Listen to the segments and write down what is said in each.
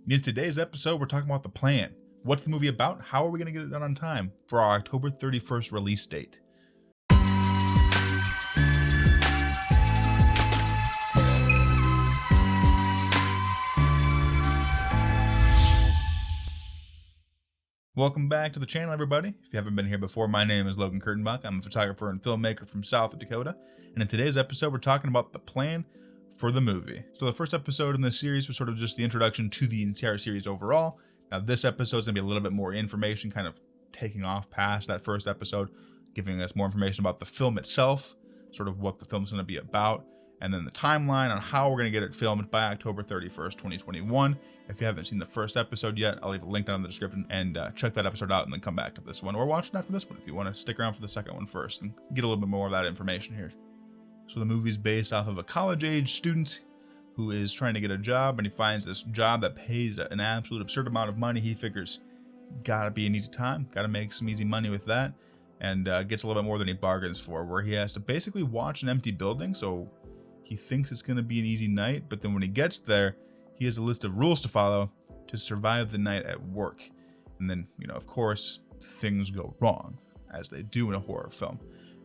In today's episode, we're talking about The Plan. What's the movie about? How are we going to get it done on time for our October 31st release date? Welcome back to the channel, everybody. If you haven't been here before, my name is Logan Kurtenbach. I'm a photographer and filmmaker from South Dakota. And in today's episode, we're talking about the plan for the movie. So the first episode in this series was sort of just the introduction to the entire series overall. Now this episode is going to be a little bit more information, kind of taking off past that first episode, giving us more information about the film itself, sort of what the film's going to be about, and then the timeline on how we're going to get it filmed by October 31st, 2021. If you haven't seen the first episode yet, I'll leave a link down in the description and check that episode out and then come back to this one, or watch it after this one if you want to stick around for the second one first and get a little bit more of that information here. So the movie's based off of a college-age student who is trying to get a job, and he finds this job that pays an absolute absurd amount of money. He figures, gotta be an easy time, gotta make some easy money with that, and gets a little bit more than he bargains for, where he has to basically watch an empty building. So he thinks it's gonna be an easy night, but then when he gets there, he has a list of rules to follow to survive the night at work. And then, of course, things go wrong, as they do in a horror film.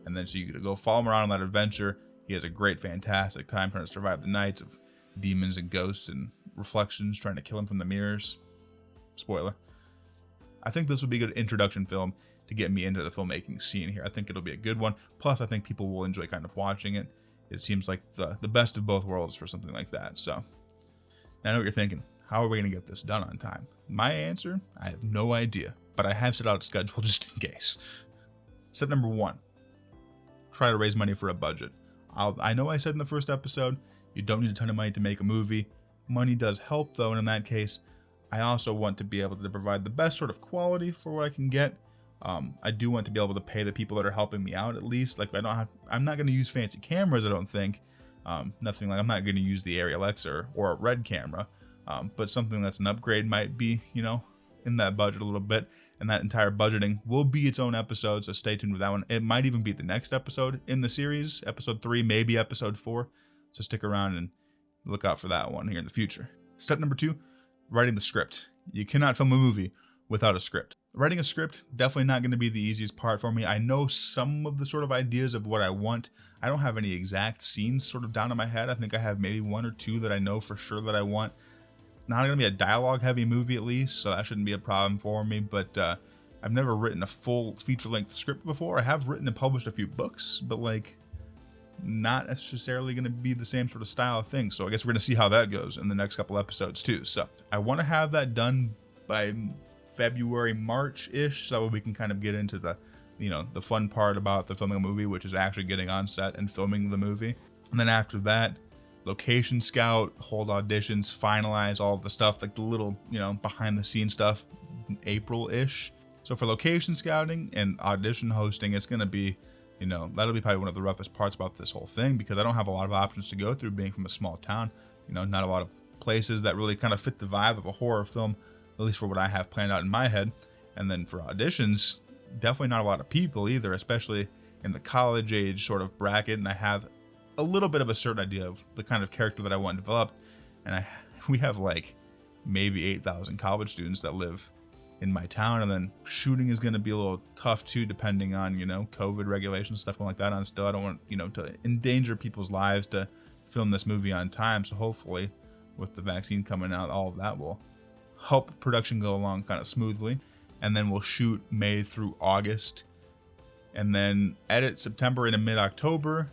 And then so you gotta go follow him around on that adventure. He has a great, fantastic time trying to survive the nights of demons and ghosts and reflections trying to kill him from the mirrors. Spoiler. I think this would be a good introduction film to get me into the filmmaking scene here. I think it'll be a good one. Plus, I think people will enjoy kind of watching it. It seems like the best of both worlds for something like that. So, I know what you're thinking. How are we going to get this done on time? My answer, I have no idea. But I have set out a schedule just in case. Step number 1. Try to raise money for a budget. I know I said in the first episode, you don't need a ton of money to make a movie. Money does help though, and in that case, I also want to be able to provide the best sort of quality for what I can get. I do want to be able to pay the people that are helping me out at least. Like I'm not going to use fancy cameras, I don't think. Nothing like I'm not going to use the ARRIXX or a Red camera, but something that's an upgrade might be, in that budget a little bit. And that entire budgeting will be its own episode, so stay tuned with that one. It might even be the next episode in the series, episode 3, maybe episode 4. So stick around and look out for that one here in the future. Step number 2, writing the script. You cannot film a movie without a script. Writing a script, definitely not going to be the easiest part for me. I know some of the sort of ideas of what I want. I don't have any exact scenes sort of down in my head. I think I have maybe 1 or 2 that I know for sure that I want. Not going to be a dialogue heavy movie at least, so that shouldn't be a problem for me, but I've never written a full feature-length script before. I have written and published a few books, but not necessarily going to be the same sort of style of thing. So I guess we're going to see how that goes in the next couple episodes too. So I want to have that done by February, March-ish, so we can kind of get into the fun part about the filming a movie, which is actually getting on set and filming the movie. And then after that, location scout, hold auditions, finalize all of the stuff, like the little, behind the scenes stuff, April-ish. So for location scouting and audition hosting, it's going to be, that'll be probably one of the roughest parts about this whole thing, because I don't have a lot of options to go through being from a small town, not a lot of places that really kind of fit the vibe of a horror film, at least for what I have planned out in my head. And then for auditions, definitely not a lot of people either, especially in the college age sort of bracket. And I have a little bit of a certain idea of the kind of character that I want developed, and we have maybe 8,000 college students that live in my town, and then shooting is going to be a little tough too, depending on COVID regulations, stuff like that. On still, I don't want to endanger people's lives to film this movie on time. So hopefully, with the vaccine coming out, all of that will help production go along kind of smoothly, and then we'll shoot May through August, and then edit September into mid-October.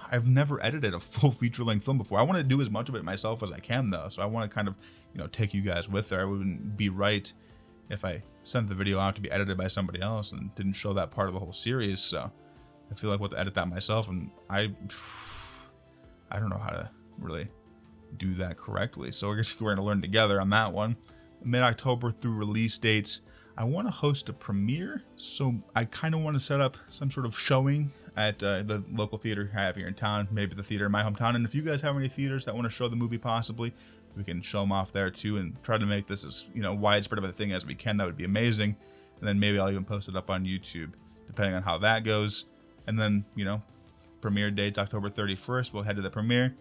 I've never edited a full feature-length film before. I want to do as much of it myself as I can, though. So I want to kind of, take you guys with there. I wouldn't be right if I sent the video out to be edited by somebody else and didn't show that part of the whole series. So I feel like I have to edit that myself, and I don't know how to really do that correctly. So I guess we're going to learn together on that one. Mid-October through release dates, I want to host a premiere, so I kind of want to set up some sort of showing at the local theater I have here in town, maybe the theater in my hometown. And if you guys have any theaters that want to show the movie possibly, we can show them off there too and try to make this as widespread of a thing as we can. That would be amazing. And then maybe I'll even post it up on YouTube, depending on how that goes. And then, premiere date's October 31st. We'll head to the premiere.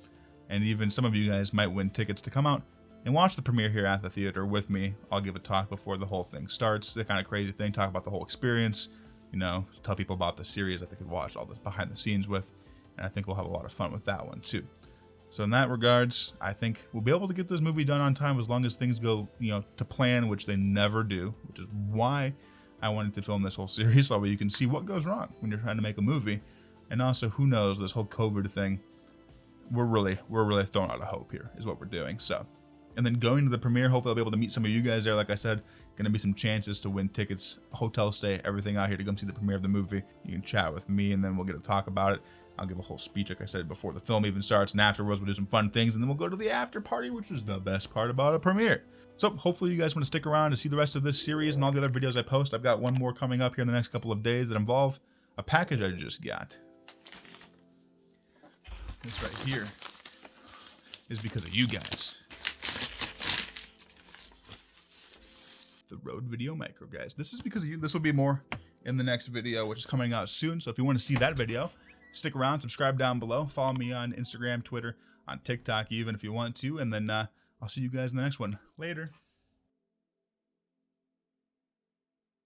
And even some of you guys might win tickets to come out and watch the premiere here at the theater with me. I'll give a talk before the whole thing starts, the kind of crazy thing, talk about the whole experience, you know, tell people about the series that they could watch all this behind the scenes with, and I think we'll have a lot of fun with that one too. So in that regards, I think we'll be able to get this movie done on time as long as things go, you know, to plan, which they never do, which is why I wanted to film this whole series, so that you can see what goes wrong when you're trying to make a movie. And also, who knows, this whole COVID thing, we're really throwing out a hope here is what we're doing. So, and then going to the premiere, hopefully I'll be able to meet some of you guys there. Like I said, gonna be some chances to win tickets, hotel stay, everything out here to come see the premiere of the movie. You can chat with me, and then we'll get to talk about it. I'll give a whole speech, like I said, before the film even starts, and afterwards we'll do some fun things, and then we'll go to the after party, which is the best part about a premiere. So hopefully you guys want to stick around to see the rest of this series and all the other videos I post. I've got one more coming up here in the next couple of days that involve a package I just got. This right here is because of you guys. The Rode Video Micro, guys. This is because of you. This will be more in the next video, which is coming out soon. So if you want to see that video, stick around, subscribe down below, follow me on Instagram, Twitter, on TikTok even if you want to, and then I'll see you guys in the next one. Later.